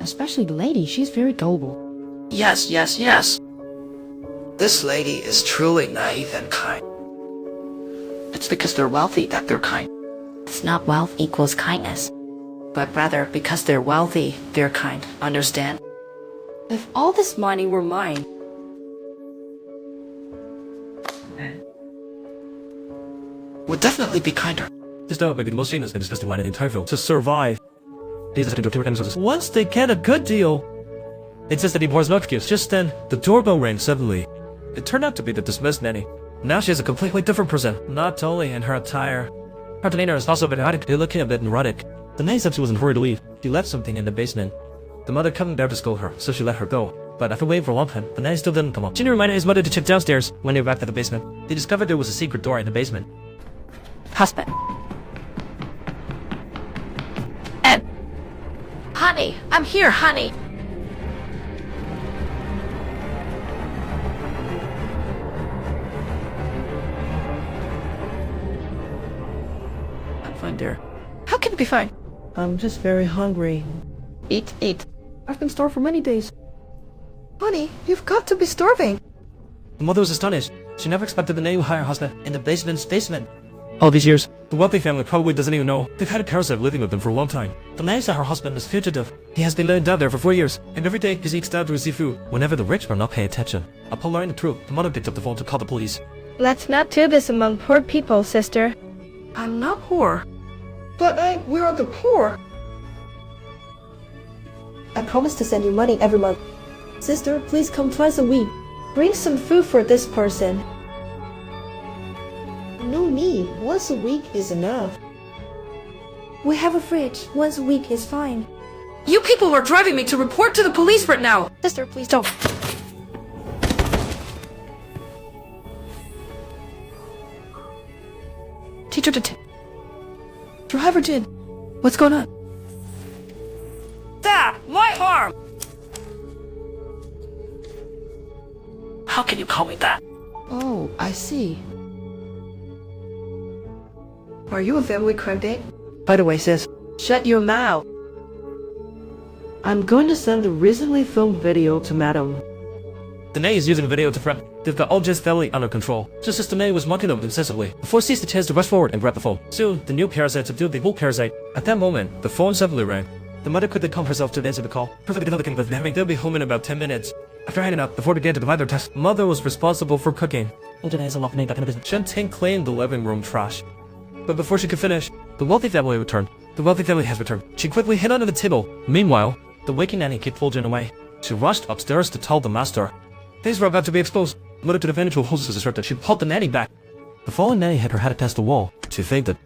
Especially the lady, she's very gullible. Yes, yes, yes. This lady is truly naive and kind. It's because they're wealthy that they're kind. It's not wealth equals kindness. But rather, because they're wealthy, they're kind. Understand? If all this money were mine, would definitely be kinder. This dog may be the most famous and disgusting line in the entire film. To survive, these are two times. Once they get a good deal, it says that he pours milk cubes. Just then, the doorbell rang suddenly. It turned out to be the dismissed nanny. Now she is a completely different person. Not only in her attire, her demeanor is also a bit erratic, looking a bit neurotic. The nanny said she was in a hurry to leave. She left something in the basement. The mother couldn't bear to scold her, so she let her go. But after waiting for a long time, the nanny still didn't come up. Jin reminded his mother to check downstairs. When they arrived at the basement, they discovered there was a secret door in the basement. husband. And honey, I'm here, honey. I'm fine, dear. How can it be fine? I'm just very hungry. Eat, eat. I've been starved for many days. Honey, you've got to be starving. The mother was astonished. She never expected the nanny would hire her husband in the basement's basement. All these years, the wealthy family probably doesn't even know. They've had a parasite living with them for a long time. The nanny said her husband is fugitive. He has been laying down there for 4 years, and every day he seeks out to receive food whenever the rich are not paying attention. Upon learning the truth, the mother picked up the phone to call the police. Let's not do this among poor people, sister. I'm not poor. But we are the poor. I promise to send you money every month. Sister, please come twice a week. Bring some food for this person. No need. Once a week is enough. We have a fridge. Once a week is fine. You people are driving me to report to the police right now. Sister, please don't. Teacher Jin. Driver Jin. What's going on? Dad, my arm! How can you call me that? Oh, I see. Are you a family crime date? By the way, sis, shut your mouth. I'm going to send the recently filmed video to Madam. The nanny is using the video to threaten. They've got all Jin's family under control. Just as the nanny was mocking them incessantly, the force seized the chance to rush forward and grab the phone. Soon, the new parasite subdued the old parasite. At that moment, the phone suddenly rang. The mother quickly calmed herself to answer the call, perfectly looking but having they'll be home in about 10 minutes. After hanging up, the four began to divide their tasks. Mother was responsible for cooking. Jin has a lot of name back in the business. Jin Ting cleaned the living room trash. But before she could finish, the wealthy family returned. The wealthy family has returned. She quickly hid under the table. Meanwhile, the waking nanny kicked Jin away. She rushed upstairs to tell the master. Things were about to be exposed. Mother to the eventual hostess asserted she pulled the nanny back. The fallen nanny hit her head against the wall. She fainted.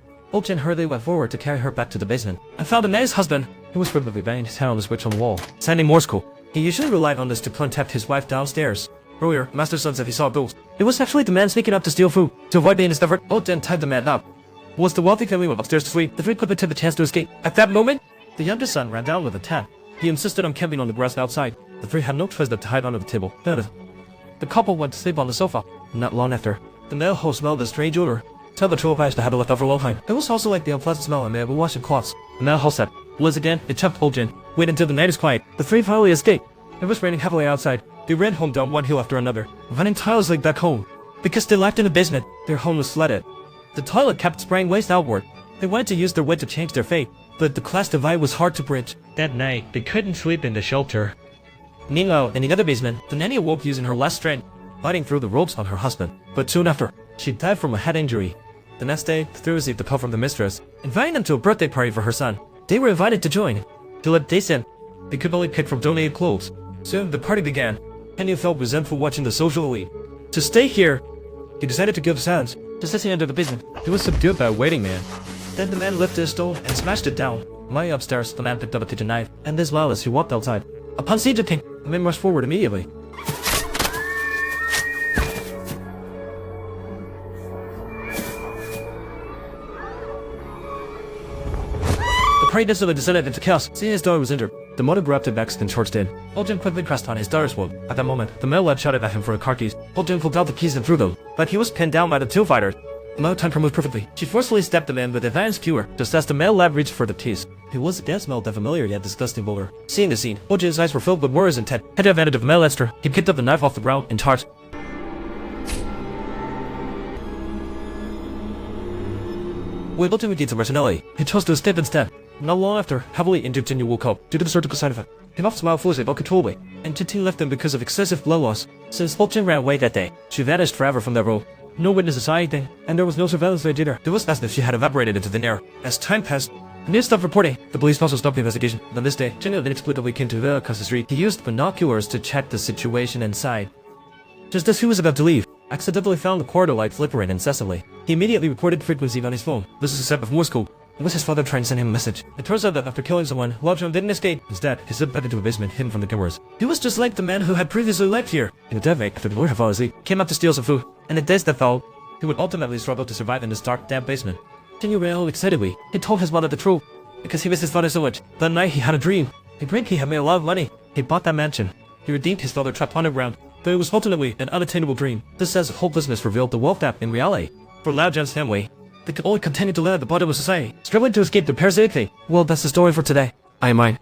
Jin hurriedly went forward to carry her back to the basement and found the nanny's husband, who was probably banging his head on the switch on the wall, sending Morse code. He usually relied on this to contact his wife downstairs. Earlier, Master Son said he saw ghosts. It was actually the man sneaking up to steal food. To avoid being discovered, Jin tied the man up. Once the wealthy family went upstairs to sleep, the three quickly took the chance to escape. At that moment, the youngest son ran down with a tan. He insisted on camping on the grass outside. The three had no choice but to hide under the table. The couple went to sleep on the sofa. Not long after, the male host smelled a strange odor. Tell the truth, I had left out for a long time. It was also like the unpleasant smell I may have been washing cloths. The male host said, once again, it chucked Jin. Wait until the night is quiet. The three finally escaped. It was raining heavily outside. They ran home down one hill after another, running tirelessly back home. Because they left in the basement, their home was flooded. The toilet kept spraying waste outward. They wanted to use their wit to change their fate, but the class divide was hard to bridge. That night, they couldn't sleep in the shelter. Meanwhile, in the other basement, the nanny awoke using her last strength, fighting through the ropes on her husband. But soon after, she died from a head injury. The next day, the three received a call from the mistress, inviting them to a birthday party for her son. They were invited to join. To let days in, they could only pick from donated clothes. Soon, the party began. Henry felt resentful watching the social elite. To stay here, he decided to give silence. Just as he entered the basement, he was subdued by a waiting man. Then the man lifted his stone and smashed it down. Lying upstairs, the man picked up a kitchen knife and as well as he walked outside. Upon seeing Jin Ting, the man rushed forward immediately. The party instantly descended into chaos. Seeing his daughter was injured, the mother grabbed him back and charged in. Jin quickly pressed on his daughter's wound. At that moment, the male lad shouted at him for the car keys. Jin pulled out the keys and threw them, but he was pinned down by the two fighters. The mother timed her move perfectly. She forcefully stabbed the man with a advanced skewer, just as the male lad reached for the keys. It was the damn smell of that familiar yet disgusting odor. Seeing the scene, Ojin's eyes were filled with worries and Ted had the advantage of a male Esther. He picked up the knife off the ground and tart. With ultimate deeds of personality, he chose to escape instead. Not long after, heavily injured Jin woke up due to the surgical side effect. He often smiled foolishly but uncontrollably, and Jin Ting left him because of excessive blood loss. Since Jin ran away that day, she vanished forever from that role. No witnesses saw anything, and there was no surveillance footage either. There was as if she had evaporated into thin air. As time passed, the news stopped reporting. The police also stopped the investigation. On this day, Jin inexplicably came to Villa across the street. He used binoculars to check the situation inside. Just as he was about to leave, accidentally found the corridor light flickering incessantly. He immediately reported the frequency on his phone. This is a set of Morse code. It was his father trying to send him a message. It turns out that after killing someone, Lodgem didn't escape. Instead, he slipped back into a basement hidden from the cameras. He was just like the man who had previously lived here. In a dead wait, after the lawyer fell asleep, came out to steal some food. And in days that followed, he would ultimately struggle to survive in this dark, damp basement. Jin Wu excitedly, he told his mother the truth, because he missed his father so much. That night he had a dream. A dream he had made a lot of money. He bought that mansion. He redeemed his father trapped underground. Though it was ultimately an unattainable dream. This sense of hopelessness revealed the wealth gap in reality. For Lao Jian's family, they could only continue to live at the bottom of society, struggling to escape the parasitic fate. Well, that's the story for today. I am mine.